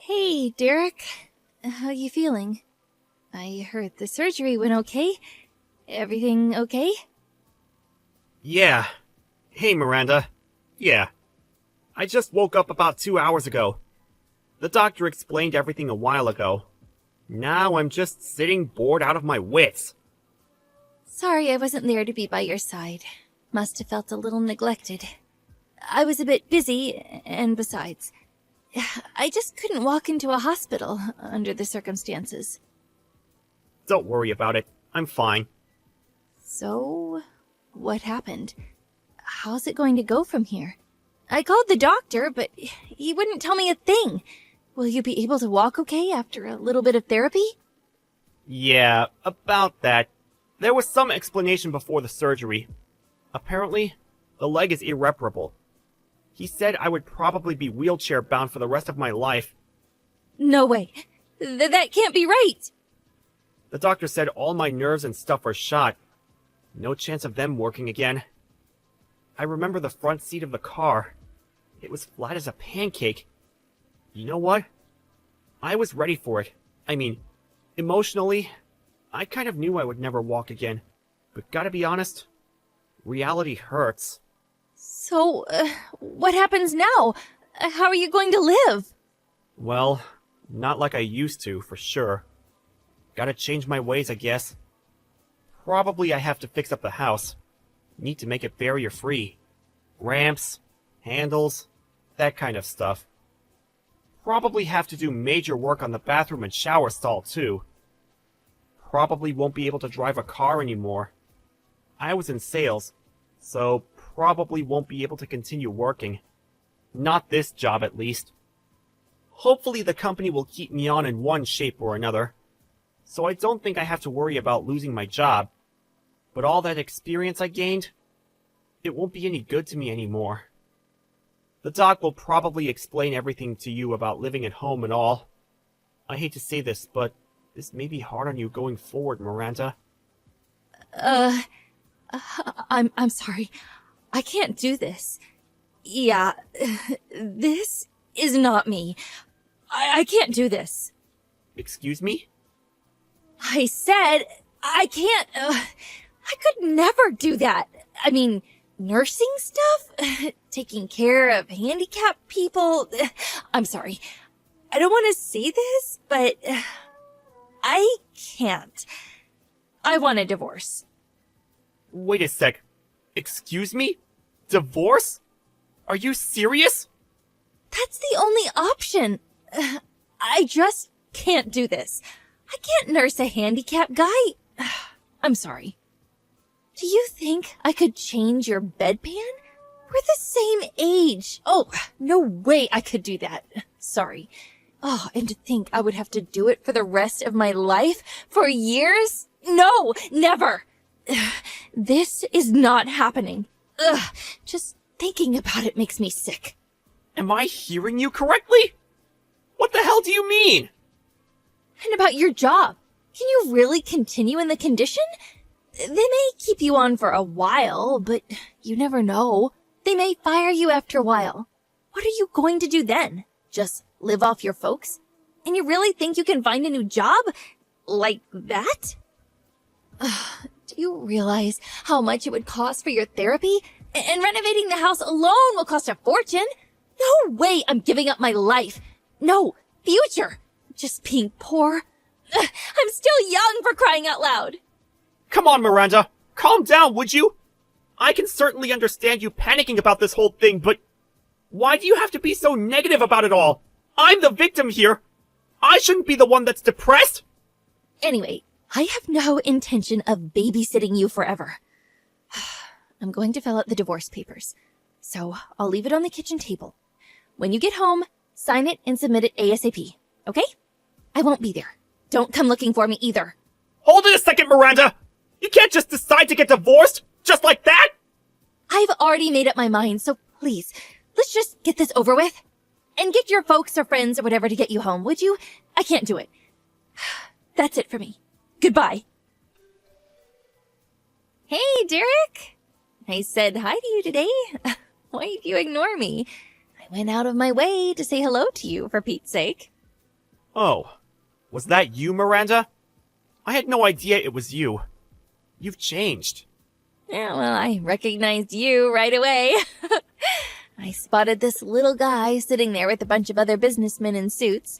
Hey, Derek. How you feeling? I heard the surgery went okay. Everything okay? Yeah. Hey, Miranda. Yeah. I just woke up about 2 hours ago. The doctor explained everything a while ago. Now I'm just sitting bored out of my wits. Sorry I wasn't there to be by your side. Must have felt a little neglected. I was a bit busy, and besides, I just couldn't walk into a hospital under the circumstances. Don't worry about it. I'm fine. So, what happened? How's it going to go from here? I called the doctor, but he wouldn't tell me a thing. Will you be able to walk okay after a little bit of therapy? Yeah, about that. There was some explanation before the surgery. Apparently, the leg is irreparable. He said I would probably be wheelchair-bound for the rest of my life. No way. That can't be right. The doctor said all my nerves and stuff are shot. No chance of them working again. I remember the front seat of the car. It was flat as a pancake. You know what? I was ready for it. I mean, emotionally, I kind of knew I would never walk again. But gotta be honest, reality hurts. So, what happens now? How are you going to live? Well, not like I used to, for sure. Gotta change my ways, I guess. Probably I have to fix up the house. Need to make it barrier-free. Ramps, handles, that kind of stuff. Probably have to do major work on the bathroom and shower stall, too. Probably won't be able to drive a car anymore. I was in sales, so probably won't be able to continue working. Not this job, at least. Hopefully the company will keep me on in one shape or another. So I don't think I have to worry about losing my job. But all that experience I gained, it won't be any good to me anymore. The doc will probably explain everything to you about living at home and all. I hate to say this, but this may be hard on you going forward, Miranda. I'm sorry. I can't do this. Yeah, this is not me. I can't do this. Excuse me? I said I can't. I could never do that. I mean, nursing stuff? Taking care of handicapped people? I'm sorry. I don't want to say this, but I can't. I want a divorce. Wait a sec. Excuse me? Divorce? Are you serious? That's the only option. I just can't do this. I can't nurse a handicapped guy. I'm sorry. Do you think I could change your bedpan? We're the same age. Oh, no way I could do that. Sorry. Oh, and to think I would have to do it for the rest of my life? For years? No, never. This is not happening. Ugh, just thinking about it makes me sick. Am I hearing you correctly? What the hell do you mean? And about your job. Can you really continue in the condition? They may keep you on for a while, but you never know. They may fire you after a while. What are you going to do then? Just live off your folks? And you really think you can find a new job? Like that? Do you realize how much it would cost for your therapy? And renovating the house alone will cost a fortune. No way I'm giving up my life. No, future. Just being poor. I'm still young, for crying out loud. Come on, Miranda. Calm down, would you? I can certainly understand you panicking about this whole thing, but why do you have to be so negative about it all? I'm the victim here. I shouldn't be the one that's depressed. Anyway, I have no intention of babysitting you forever. I'm going to fill out the divorce papers, so I'll leave it on the kitchen table. When you get home, sign it and submit it ASAP, okay? I won't be there. Don't come looking for me either. Hold it a second, Miranda! You can't just decide to get divorced, just like that! I've already made up my mind, so please, let's just get this over with. And get your folks or friends or whatever to get you home, would you? I can't do it. That's it for me. Goodbye. Hey, Derek. I said hi to you today. Why did you ignore me? I went out of my way to say hello to you, for Pete's sake. Oh, was that you, Miranda? I had no idea it was you. You've changed. Yeah, well, I recognized you right away. I spotted this little guy sitting there with a bunch of other businessmen in suits.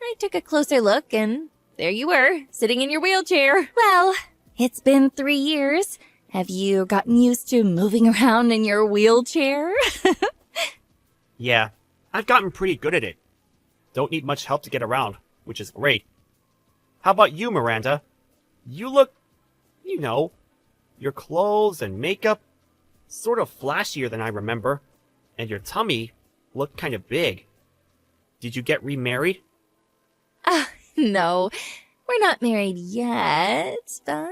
I took a closer look, and there you were, sitting in your wheelchair. Well, it's been 3 years. Have you gotten used to moving around in your wheelchair? Yeah, I've gotten pretty good at it. Don't need much help to get around, which is great. How about you, Miranda? You look, your clothes and makeup, sort of flashier than I remember, and your tummy looked kind of big. Did you get remarried? No, we're not married yet, but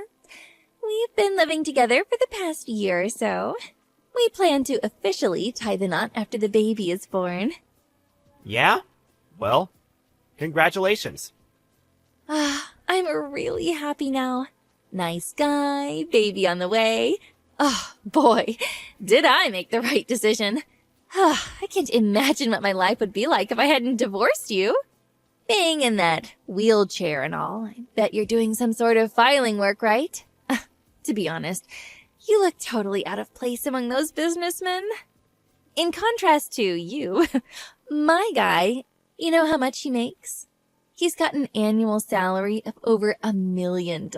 we've been living together for the past year or so. We plan to officially tie the knot after the baby is born. Yeah? Well, congratulations. I'm really happy now. Nice guy, baby on the way. Oh, boy, did I make the right decision. I can't imagine what my life would be like if I hadn't divorced you. Being in that wheelchair and all, I bet you're doing some sort of filing work, right? To be honest, you look totally out of place among those businessmen. In contrast to you, my guy, you know how much he makes? He's got an annual salary of over $1 million.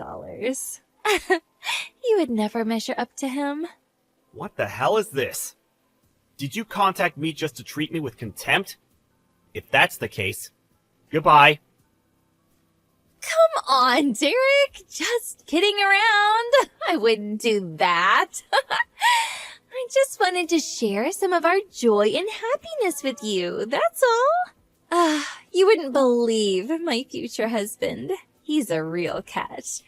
You would never measure up to him. What the hell is this? Did you contact me just to treat me with contempt? If that's the case, goodbye. Come on, Derek. Just kidding around. I wouldn't do that. I just wanted to share some of our joy and happiness with you, that's all. You wouldn't believe my future husband. He's a real catch.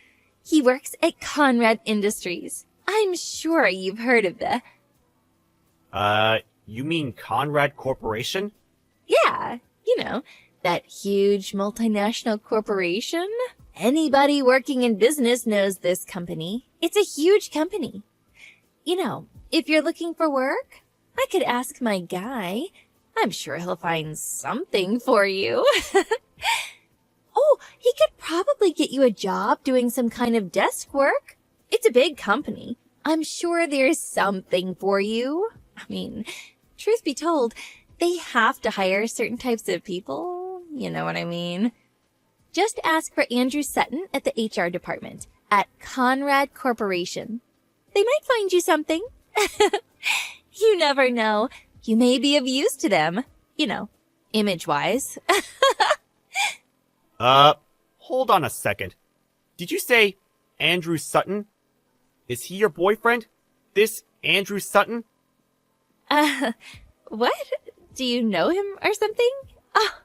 He works at Conrad Industries. I'm sure you've heard of the... You mean Conrad Corporation? Yeah, that huge multinational corporation. Anybody working in business knows this company. It's a huge company. If you're looking for work, I could ask my guy. I'm sure he'll find something for you. Oh, he could probably get you a job doing some kind of desk work. It's a big company. I'm sure there's something for you. I mean, truth be told, they have to hire certain types of people. You know what I mean? Just ask for Andrew Sutton at the HR department at Conrad Corporation. They might find you something. You never know. You may be of use to them, image-wise. Hold on a second. Did you say Andrew Sutton? Is he your boyfriend? This Andrew Sutton? What? Do you know him or something? Oh,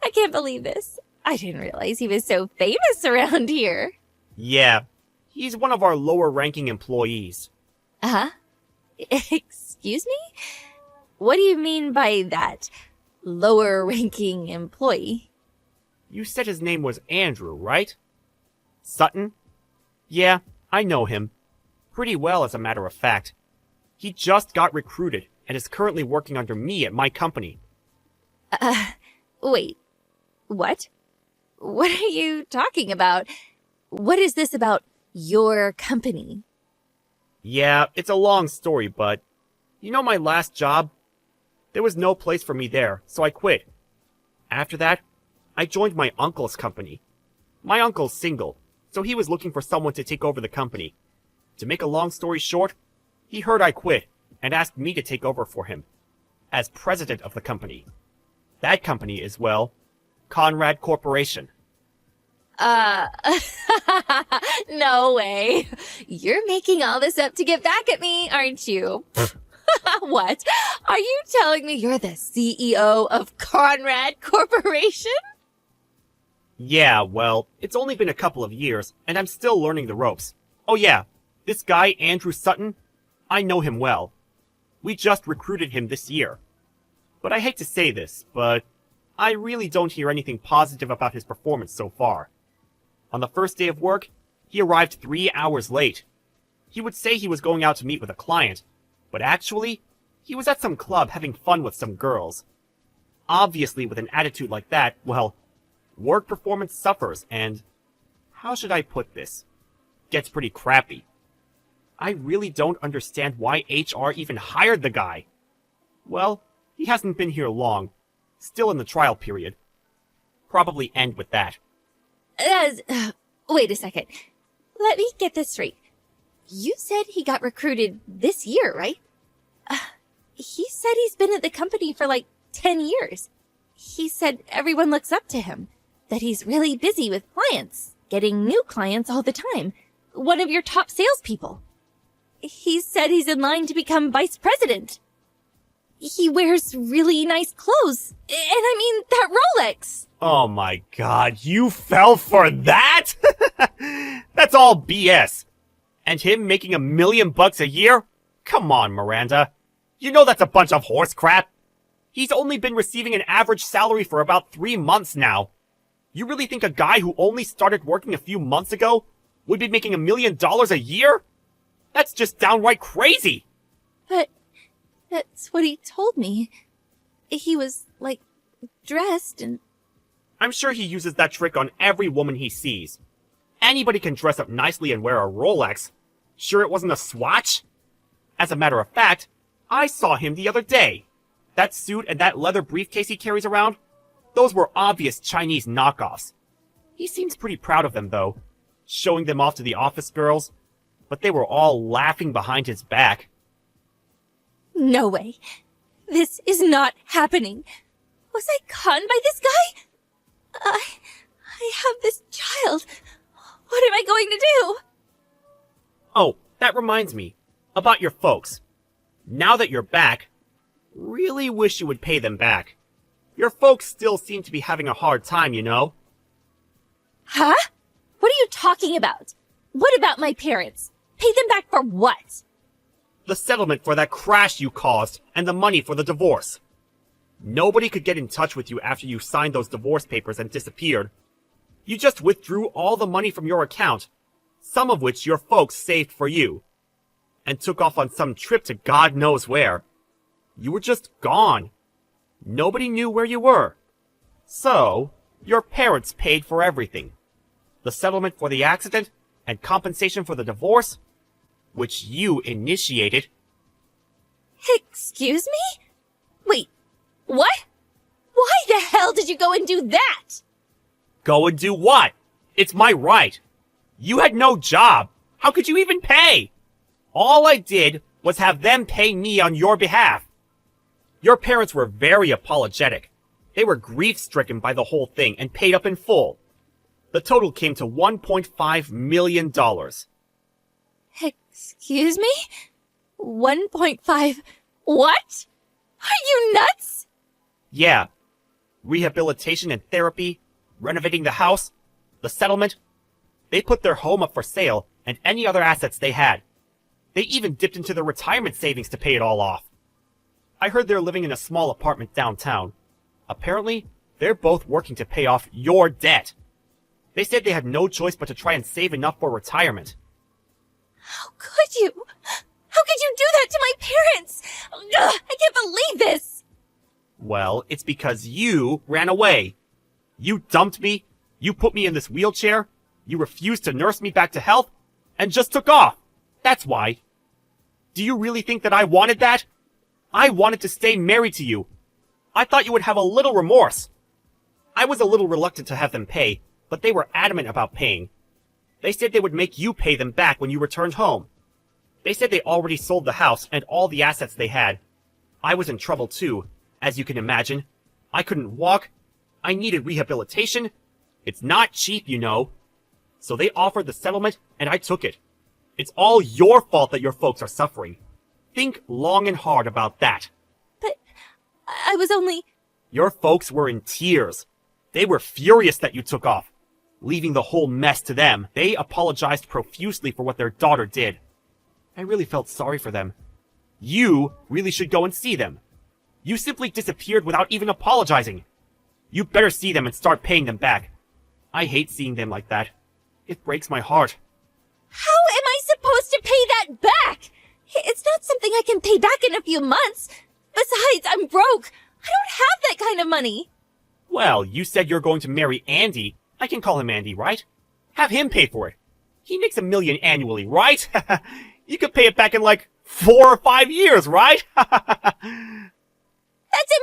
I can't believe this. I didn't realize he was so famous around here. Yeah, he's one of our lower-ranking employees. Uh-huh. Excuse me? What do you mean by that? Lower-ranking employee? You said his name was Andrew, right? Sutton? Yeah, I know him. Pretty well, as a matter of fact. He just got recruited and is currently working under me at my company. Wait. What? What are you talking about? What is this about your company? Yeah, it's a long story, but my last job? There was no place for me there, so I quit. After that, I joined my uncle's company. My uncle's single, so he was looking for someone to take over the company. To make a long story short, he heard I quit and asked me to take over for him as president of the company. That company is, well, Conrad Corporation. No way. You're making all this up to get back at me, aren't you? What? Are you telling me you're the CEO of Conrad Corporation? Yeah, well, it's only been a couple of years, and I'm still learning the ropes. Oh yeah, this guy, Andrew Sutton, I know him well. We just recruited him this year. But I hate to say this, but I really don't hear anything positive about his performance so far. On the first day of work, he arrived 3 hours late. He would say he was going out to meet with a client, but actually, he was at some club having fun with some girls. Obviously, with an attitude like that, well, work performance suffers and, how should I put this, gets pretty crappy. I really don't understand why HR even hired the guy. Well, he hasn't been here long. Still in the trial period. Probably end with that. Wait a second. Let me get this straight. You said he got recruited this year, right? He said he's been at the company for like 10 years. He said everyone looks up to him, that he's really busy with clients, getting new clients all the time. One of your top salespeople. He said he's in line to become vice president. He wears really nice clothes. And I mean, that Rolex. Oh my god, you fell for that? That's all BS. And him making $1 million a year? Come on, Miranda. You know that's a bunch of horse crap. He's only been receiving an average salary for about 3 months now. You really think a guy who only started working a few months ago would be making $1 million a year? That's just downright crazy. But that's what he told me. He was, like, dressed and... I'm sure he uses that trick on every woman he sees. Anybody can dress up nicely and wear a Rolex. Sure it wasn't a Swatch? As a matter of fact, I saw him the other day. That suit and that leather briefcase he carries around, those were obvious Chinese knockoffs. He seems pretty proud of them, though, showing them off to the office girls, but they were all laughing behind his back. No way. This is not happening. Was I conned by this guy? I have this child. What am I going to do? Oh, that reminds me. About your folks. Now that you're back, really wish you would pay them back. Your folks still seem to be having a hard time, you know? Huh? What are you talking about? What about my parents? Pay them back for what? The settlement for that crash you caused, and the money for the divorce. Nobody could get in touch with you after you signed those divorce papers and disappeared. You just withdrew all the money from your account, some of which your folks saved for you, and took off on some trip to God knows where. You were just gone. Nobody knew where you were. So, your parents paid for everything. The settlement for the accident and compensation for the divorce, which you initiated. Excuse me? Wait, what? Why the hell did you go and do that? Go and do what? It's my right. You had no job. How could you even pay? All I did was have them pay me on your behalf. Your parents were very apologetic. They were grief-stricken by the whole thing and paid up in full. The total came to $1.5 million. Excuse me? 1.5... What? Are you nuts? Yeah. Rehabilitation and therapy, renovating the house, the settlement. They put their home up for sale and any other assets they had. They even dipped into their retirement savings to pay it all off. I heard they're living in a small apartment downtown. Apparently, they're both working to pay off your debt. They said they had no choice but to try and save enough for retirement. How could you? How could you do that to my parents? Ugh, I can't believe this! Well, it's because you ran away. You dumped me, you put me in this wheelchair, you refused to nurse me back to health, and just took off. That's why. Do you really think that I wanted that? I wanted to stay married to you. I thought you would have a little remorse. I was a little reluctant to have them pay, but they were adamant about paying. They said they would make you pay them back when you returned home. They said they already sold the house and all the assets they had. I was in trouble too, as you can imagine. I couldn't walk. I needed rehabilitation. It's not cheap, you know. So they offered the settlement, and I took it. It's all your fault that your folks are suffering. Think long and hard about that. But I was only... Your folks were in tears. They were furious that you took off, leaving the whole mess to them. They apologized profusely for what their daughter did. I really felt sorry for them. You really should go and see them. You simply disappeared without even apologizing. You better see them and start paying them back. I hate seeing them like that. It breaks my heart. How am I supposed to pay that back? It's not something I can pay back in a few months. Besides, I'm broke. I don't have that kind of money. Well, you said you're going to marry Andy. I can call him Andy, right? Have him pay for it. He makes $1 million annually, right? You could pay it back in like 4 or 5 years, right? That's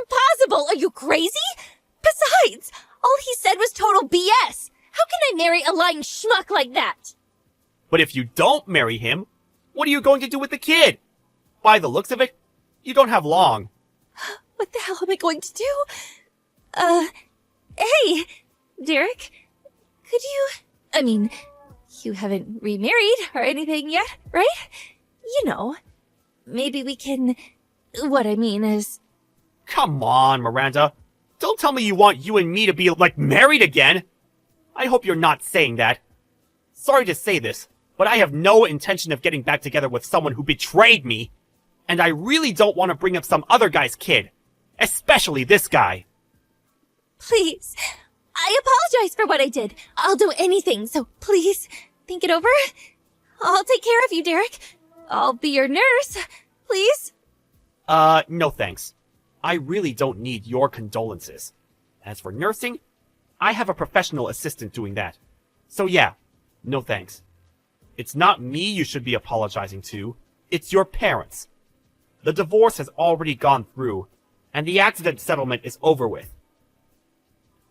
impossible! Are you crazy? Besides, all he said was total BS! How can I marry a lying schmuck like that? But if you don't marry him, what are you going to do with the kid? By the looks of it, you don't have long. What the hell am I going to do? Hey, Derek, could you... I mean, you haven't remarried or anything yet, right? You know, maybe we can... What I mean is... Come on, Miranda. Don't tell me you want you and me to be, like, married again. I hope you're not saying that. Sorry to say this, but I have no intention of getting back together with someone who betrayed me. And I really don't want to bring up some other guy's kid. Especially this guy. Please, I apologize for what I did. I'll do anything, so please, think it over. I'll take care of you, Derek. I'll be your nurse, please. No thanks. I really don't need your condolences. As for nursing, I have a professional assistant doing that. So yeah, no thanks. It's not me you should be apologizing to. It's your parents. The divorce has already gone through, and the accident settlement is over with.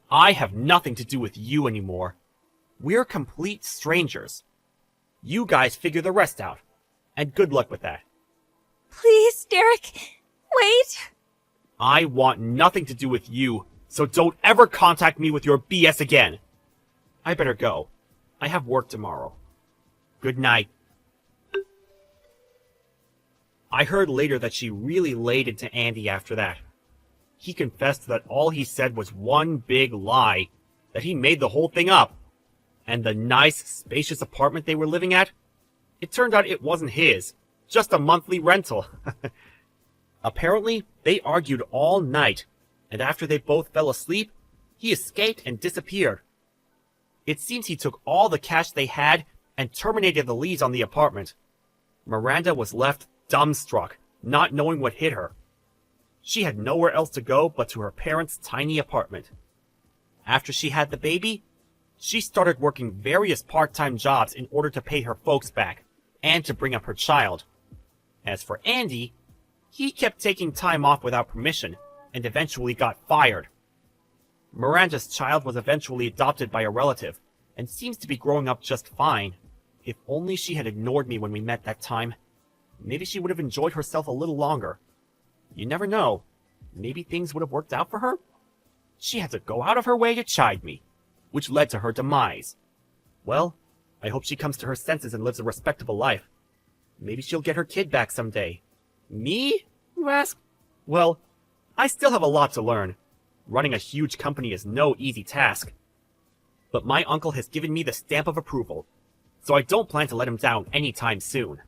I have nothing to do with you anymore. We're complete strangers. You guys figure the rest out, and good luck with that. Please, Derek, wait. I want nothing to do with you, so don't ever contact me with your BS again. I better go. I have work tomorrow. Good night. I heard later that she really laid into Andy after that. He confessed that all he said was one big lie, that he made the whole thing up. And the nice, spacious apartment they were living at? It turned out it wasn't his, just a monthly rental. Apparently, they argued all night, and after they both fell asleep, he escaped and disappeared. It seems he took all the cash they had and terminated the lease on the apartment. Miranda was left dumbstruck, not knowing what hit her. She had nowhere else to go but to her parents' tiny apartment. After she had the baby, she started working various part-time jobs in order to pay her folks back, and to bring up her child. As for Andy, he kept taking time off without permission, and eventually got fired. Miranda's child was eventually adopted by a relative, and seems to be growing up just fine. If only she had ignored me when we met that time. Maybe she would have enjoyed herself a little longer. You never know. Maybe things would have worked out for her? She had to go out of her way to chide me, which led to her demise. Well, I hope she comes to her senses and lives a respectable life. Maybe she'll get her kid back someday. Me? You ask? Well, I still have a lot to learn. Running a huge company is no easy task. But my uncle has given me the stamp of approval, so I don't plan to let him down anytime soon.